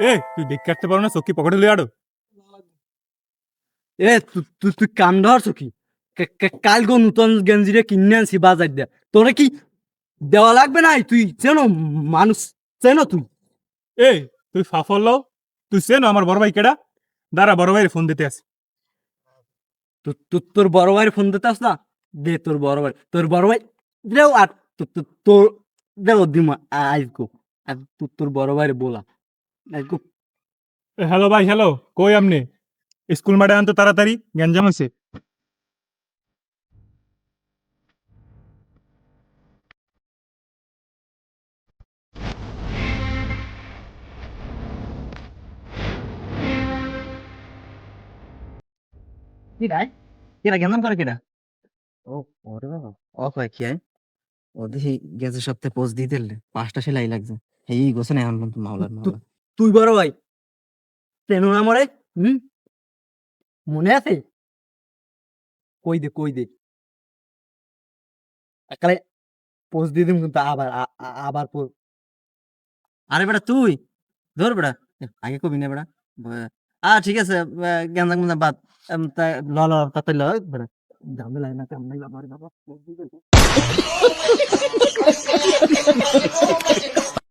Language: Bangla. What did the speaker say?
এ তুই দেখ কাটতে পারো না চকি পকেটে লই আড়ো এ তুই কাম ধরছ কি কাল গো নতুন গেঞ্জিরে কিনে আনছি বাজার দিয়া তোরা কি দেওয়া লাগবে নাই তুই চেনো মানুষ চেনো তুই এ তুই ফাফল লও তুই চেনো আমার বড় ভাই কেডা দাঁড়া বড় ভাইয়ের ফোন দিতে আসি তোর বড় ভাইয়ের ফোন দিতে আস না দে তোর বড় ভাই দেও আর তোর দেও দিমা আইকো আর তোর বড় ভাইয়ের বলা আইকো হ্যালো ভাই হ্যালো কই আপনি স্কুল মাঠে আনতো তাড়াতাড়ি গ্যাঞ্জাম হয়েছে কি রাই কেডা গেলাম করে কেডা ও ওরে বাবা ও কয় কি আই ও দেখি গেছে সপ্তাহে পোস্ট দিয়ে দিলে 5টা সেলাই লাগছে এই গোছে না এখন পর্যন্ত মাওলার মাওলা তুই বড় ভাই চেনো না মরে মনে আছে কই দে একালে পোস্ট দিয়ে দিম কিন্তু আবার আরে বেটা তুই ধর বেটা আগে কবি না বেটা ঠিক আছে গেন্দা গেন্দা বাদ ল ল তাতে ল বেটা ঝামেলা না কাম নাই বাবা রে বাবা